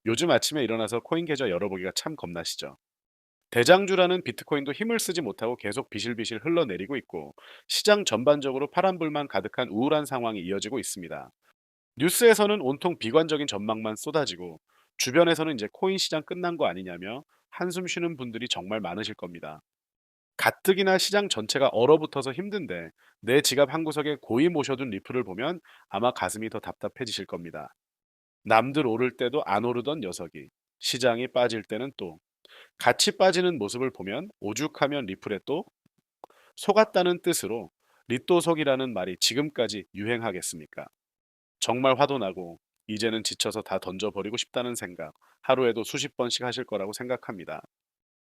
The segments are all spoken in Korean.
요즘 아침에 일어나서 코인 계좌 열어보기가 참 겁나시죠? 대장주라는 비트코인도 힘을 쓰지 못하고 계속 비실비실 흘러내리고 있고 시장 전반적으로 파란불만 가득한 우울한 상황이 이어지고 있습니다. 뉴스에서는 온통 비관적인 전망만 쏟아지고 주변에서는 이제 코인 시장 끝난 거 아니냐며 한숨 쉬는 분들이 정말 많으실 겁니다. 가뜩이나 시장 전체가 얼어붙어서 힘든데 내 지갑 한 구석에 고이 모셔둔 리플을 보면 아마 가슴이 더 답답해지실 겁니다. 남들 오를 때도 안 오르던 녀석이 시장이 빠질 때는 또 같이 빠지는 모습을 보면 오죽하면 리플에 또 속았다는 뜻으로 리또속이라는 말이 지금까지 유행하겠습니까? 정말 화도 나고 이제는 지쳐서 다 던져버리고 싶다는 생각 하루에도 수십 번씩 하실 거라고 생각합니다.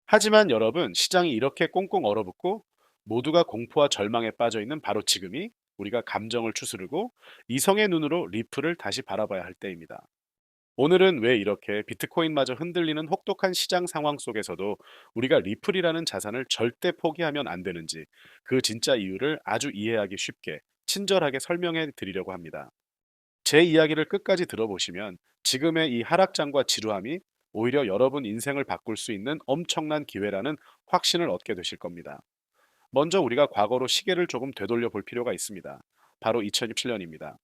하지만 여러분, 시장이 이렇게 꽁꽁 얼어붙고 모두가 공포와 절망에 빠져 있는 바로 지금이 우리가 감정을 추스르고 이성의 눈으로 리플을 다시 바라봐야 할 때입니다. 오늘은 왜 이렇게 비트코인마저 흔들리는 혹독한 시장 상황 속에서도 우리가 리플이라는 자산을 절대 포기하면 안 되는지 그 진짜 이유를 아주 이해하기 쉽게 친절하게 설명해 드리려고 합니다. 제 이야기를 끝까지 들어보시면 지금의 이 하락장과 지루함이 오히려 여러분 인생을 바꿀 수 있는 엄청난 기회라는 확신을 얻게 되실 겁니다. 먼저 우리가 과거로 시계를 조금 되돌려 볼 필요가 있습니다. 바로 2017년입니다.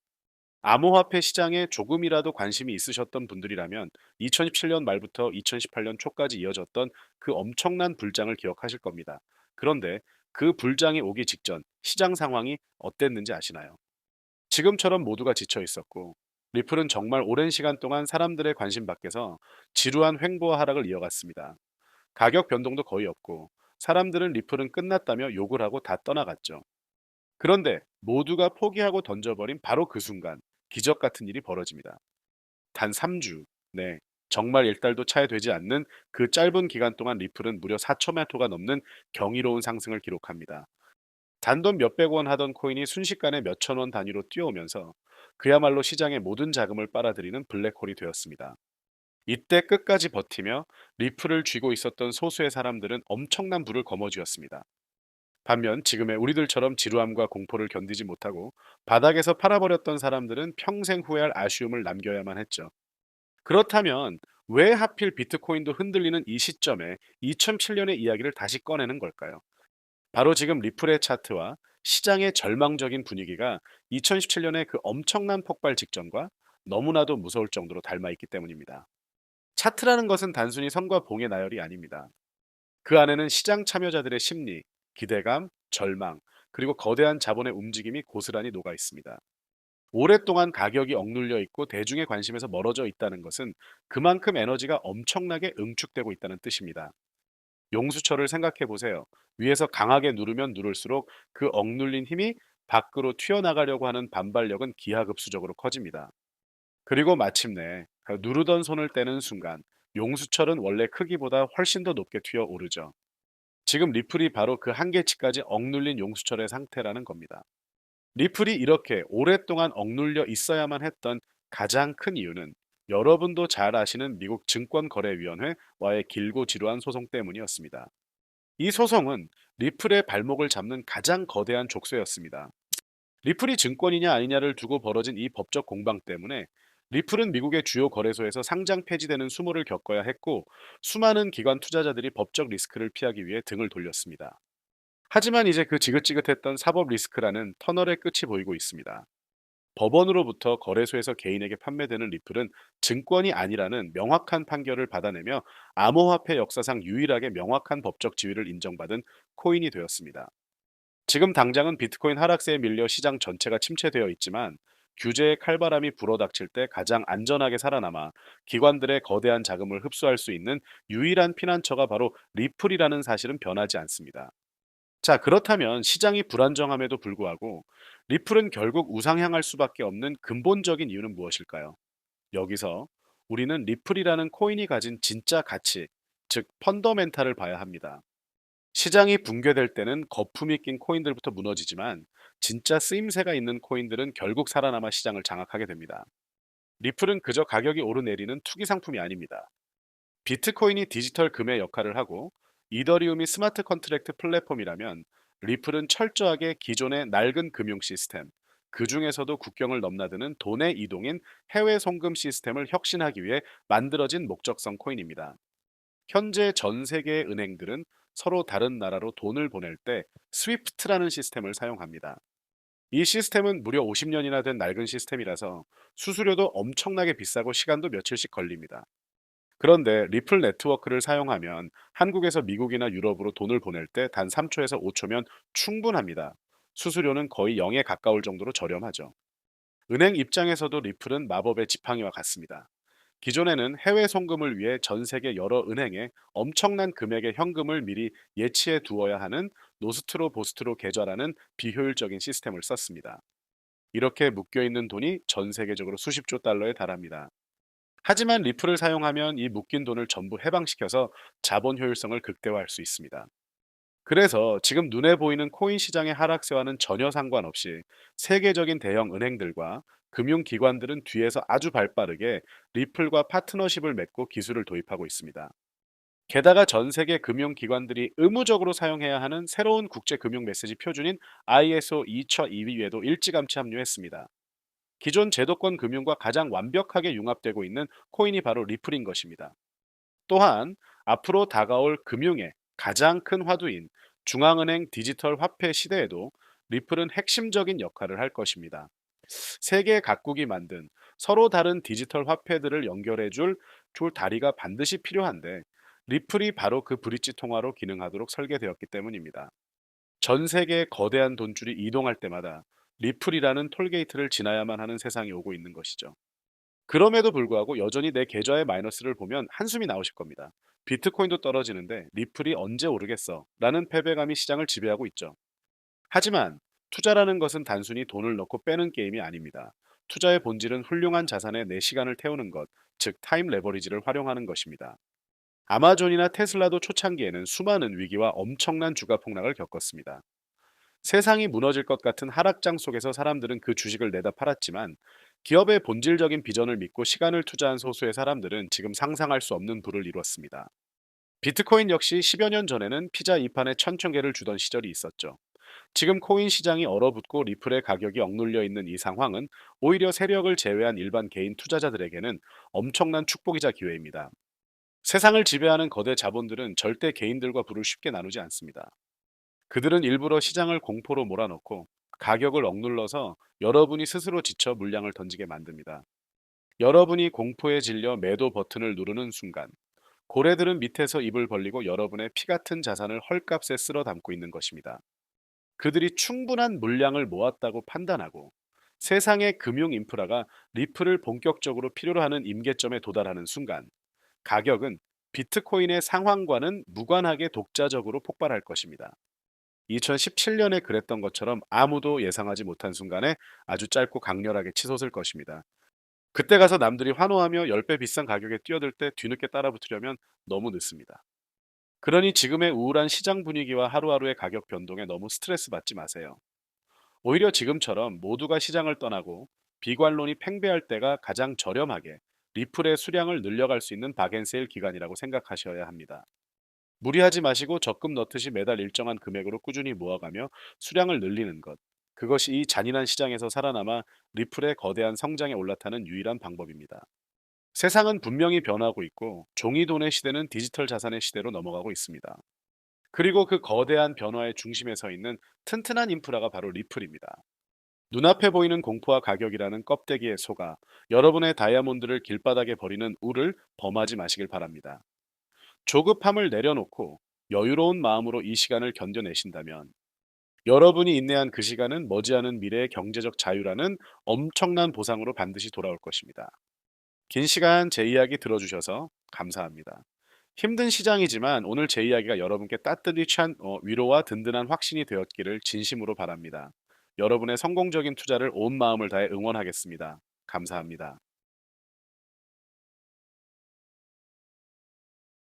암호화폐 시장에 조금이라도 관심이 있으셨던 분들이라면 2017년 말부터 2018년 초까지 이어졌던 그 엄청난 불장을 기억하실 겁니다. 그런데 그 불장이 오기 직전 시장 상황이 어땠는지 아시나요? 지금처럼 모두가 지쳐 있었고 리플은 정말 오랜 시간 동안 사람들의 관심 밖에서 지루한 횡보와 하락을 이어갔습니다. 가격 변동도 거의 없고 사람들은 리플은 끝났다며 욕을 하고 다 떠나갔죠. 그런데 모두가 포기하고 던져버린 바로 그 순간 기적 같은 일이 벌어집니다. 단 3주, 네, 정말 일달도 차야 되지 않는 그 짧은 기간 동안 리플은 무려 4천만 토가 넘는 경이로운 상승을 기록합니다. 단돈 몇백 원 하던 코인이 순식간에 몇천 원 단위로 뛰어오면서 그야말로 시장의 모든 자금을 빨아들이는 블랙홀이 되었습니다. 이때 끝까지 버티며 리플을 쥐고 있었던 소수의 사람들은 엄청난 부를 거머쥐었습니다. 반면 지금의 우리들처럼 지루함과 공포를 견디지 못하고 바닥에서 팔아버렸던 사람들은 평생 후회할 아쉬움을 남겨야만 했죠. 그렇다면 왜 하필 비트코인도 흔들리는 이 시점에 2007년의 이야기를 다시 꺼내는 걸까요? 바로 지금 리플의 차트와 시장의 절망적인 분위기가 2017년의 그 엄청난 폭발 직전과 너무나도 무서울 정도로 닮아 있기 때문입니다. 차트라는 것은 단순히 선과 봉의 나열이 아닙니다. 그 안에는 시장 참여자들의 심리, 기대감, 절망, 그리고 거대한 자본의 움직임이 고스란히 녹아 있습니다. 오랫동안 가격이 억눌려 있고 대중의 관심에서 멀어져 있다는 것은 그만큼 에너지가 엄청나게 응축되고 있다는 뜻입니다. 용수철을 생각해 보세요. 위에서 강하게 누르면 누를수록 그 억눌린 힘이 밖으로 튀어나가려고 하는 반발력은 기하급수적으로 커집니다. 그리고 마침내 누르던 손을 떼는 순간 용수철은 원래 크기보다 훨씬 더 높게 튀어 오르죠. 지금 리플이 바로 그 한계치까지 억눌린 용수철의 상태라는 겁니다. 리플이 이렇게 오랫동안 억눌려 있어야만 했던 가장 큰 이유는 여러분도 잘 아시는 미국 증권거래위원회와의 길고 지루한 소송 때문이었습니다. 이 소송은 리플의 발목을 잡는 가장 거대한 족쇄였습니다. 리플이 증권이냐 아니냐를 두고 벌어진 이 법적 공방 때문에 리플은 미국의 주요 거래소에서 상장 폐지되는 수모를 겪어야 했고 수많은 기관 투자자들이 법적 리스크를 피하기 위해 등을 돌렸습니다. 하지만 이제 그 지긋지긋했던 사법 리스크라는 터널의 끝이 보이고 있습니다. 법원으로부터 거래소에서 개인에게 판매되는 리플은 증권이 아니라는 명확한 판결을 받아내며 암호화폐 역사상 유일하게 명확한 법적 지위를 인정받은 코인이 되었습니다. 지금 당장은 비트코인 하락세에 밀려 시장 전체가 침체되어 있지만 규제의 칼바람이 불어닥칠 때 가장 안전하게 살아남아 기관들의 거대한 자금을 흡수할 수 있는 유일한 피난처가 바로 리플이라는 사실은 변하지 않습니다. 자, 그렇다면 시장이 불안정함에도 불구하고 리플은 결국 우상향할 수밖에 없는 근본적인 이유는 무엇일까요? 여기서 우리는 리플이라는 코인이 가진 진짜 가치, 즉 펀더멘탈을 봐야 합니다. 시장이 붕괴될 때는 거품이 낀 코인들부터 무너지지만 진짜 쓰임새가 있는 코인들은 결국 살아남아 시장을 장악하게 됩니다. 리플은 그저 가격이 오르내리는 투기 상품이 아닙니다. 비트코인이 디지털 금의 역할을 하고 이더리움이 스마트 컨트랙트 플랫폼이라면 리플은 철저하게 기존의 낡은 금융 시스템, 그중에서도 국경을 넘나드는 돈의 이동인 해외 송금 시스템을 혁신하기 위해 만들어진 목적성 코인입니다. 현재 전 세계의 은행들은 서로 다른 나라로 돈을 보낼 때 스위프트라는 시스템을 사용합니다. 이 시스템은 무려 50년이나 된 낡은 시스템이라서 수수료도 엄청나게 비싸고 시간도 며칠씩 걸립니다. 그런데 리플 네트워크를 사용하면 한국에서 미국이나 유럽으로 돈을 보낼 때 단 3초에서 5초면 충분합니다. 수수료는 거의 0에 가까울 정도로 저렴하죠. 은행 입장에서도 리플은 마법의 지팡이와 같습니다. 기존에는 해외 송금을 위해 전 세계 여러 은행에 엄청난 금액의 현금을 미리 예치해 두어야 하는 노스트로 보스트로 계좌라는 비효율적인 시스템을 썼습니다. 이렇게 묶여 있는 돈이 전 세계적으로 수십조 달러에 달합니다. 하지만 리플을 사용하면 이 묶인 돈을 전부 해방시켜서 자본 효율성을 극대화할 수 있습니다. 그래서 지금 눈에 보이는 코인 시장의 하락세와는 전혀 상관없이 세계적인 대형 은행들과 금융기관들은 뒤에서 아주 발빠르게 리플과 파트너십을 맺고 기술을 도입하고 있습니다. 게다가 전 세계 금융기관들이 의무적으로 사용해야 하는 새로운 국제 금융 메시지 표준인 ISO 20022에도 일찌감치 합류했습니다. 기존 제도권 금융과 가장 완벽하게 융합되고 있는 코인이 바로 리플인 것입니다. 또한 앞으로 다가올 금융의 가장 큰 화두인 중앙은행 디지털 화폐 시대에도 리플은 핵심적인 역할을 할 것입니다. 세계 각국이 만든 서로 다른 디지털 화폐들을 연결해 줄 다리가 반드시 필요한데 리플이 바로 그 브릿지 통화로 기능하도록 설계되었기 때문입니다. 전 세계의 거대한 돈줄이 이동할 때마다 리플이라는 톨게이트를 지나야만 하는 세상이 오고 있는 것이죠. 그럼에도 불구하고 여전히 내 계좌의 마이너스를 보면 한숨이 나오실 겁니다. 비트코인도 떨어지는데 리플이 언제 오르겠어? 라는 패배감이 시장을 지배하고 있죠. 하지만 투자라는 것은 단순히 돈을 넣고 빼는 게임이 아닙니다. 투자의 본질은 훌륭한 자산에 내 시간을 태우는 것, 즉 타임 레버리지를 활용하는 것입니다. 아마존이나 테슬라도 초창기에는 수많은 위기와 엄청난 주가 폭락을 겪었습니다. 세상이 무너질 것 같은 하락장 속에서 사람들은 그 주식을 내다 팔았지만 기업의 본질적인 비전을 믿고 시간을 투자한 소수의 사람들은 지금 상상할 수 없는 부를 이뤘습니다. 비트코인 역시 10여 년 전에는 피자 2판에 1,000개를 주던 시절이 있었죠. 지금 코인 시장이 얼어붙고 리플의 가격이 억눌려 있는 이 상황은 오히려 세력을 제외한 일반 개인 투자자들에게는 엄청난 축복이자 기회입니다. 세상을 지배하는 거대 자본들은 절대 개인들과 부를 쉽게 나누지 않습니다. 그들은 일부러 시장을 공포로 몰아넣고 가격을 억눌러서 여러분이 스스로 지쳐 물량을 던지게 만듭니다. 여러분이 공포에 질려 매도 버튼을 누르는 순간 고래들은 밑에서 입을 벌리고 여러분의 피 같은 자산을 헐값에 쓸어 담고 있는 것입니다. 그들이 충분한 물량을 모았다고 판단하고 세상의 금융 인프라가 리플을 본격적으로 필요로 하는 임계점에 도달하는 순간 가격은 비트코인의 상황과는 무관하게 독자적으로 폭발할 것입니다. 2017년에 그랬던 것처럼 아무도 예상하지 못한 순간에 아주 짧고 강렬하게 치솟을 것입니다. 그때 가서 남들이 환호하며 10배 비싼 가격에 뛰어들 때 뒤늦게 따라붙으려면 너무 늦습니다. 그러니 지금의 우울한 시장 분위기와 하루하루의 가격 변동에 너무 스트레스 받지 마세요. 오히려 지금처럼 모두가 시장을 떠나고 비관론이 팽배할 때가 가장 저렴하게 리플의 수량을 늘려갈 수 있는 박앤세일 기간이라고 생각하셔야 합니다. 무리하지 마시고 적금 넣듯이 매달 일정한 금액으로 꾸준히 모아가며 수량을 늘리는 것. 그것이 이 잔인한 시장에서 살아남아 리플의 거대한 성장에 올라타는 유일한 방법입니다. 세상은 분명히 변하고 있고 종이 돈의 시대는 디지털 자산의 시대로 넘어가고 있습니다. 그리고 그 거대한 변화의 중심에 서 있는 튼튼한 인프라가 바로 리플입니다. 눈앞에 보이는 공포와 가격이라는 껍데기에 속아 여러분의 다이아몬드를 길바닥에 버리는 우를 범하지 마시길 바랍니다. 조급함을 내려놓고 여유로운 마음으로 이 시간을 견뎌내신다면 여러분이 인내한 그 시간은 머지않은 미래의 경제적 자유라는 엄청난 보상으로 반드시 돌아올 것입니다. 긴 시간 제 이야기 들어주셔서 감사합니다. 힘든 시장이지만 오늘 제 이야기가 여러분께 따뜻히 찬 위로와 든든한 확신이 되었기를 진심으로 바랍니다. 여러분의 성공적인 투자를 온 마음을 다해 응원하겠습니다. 감사합니다.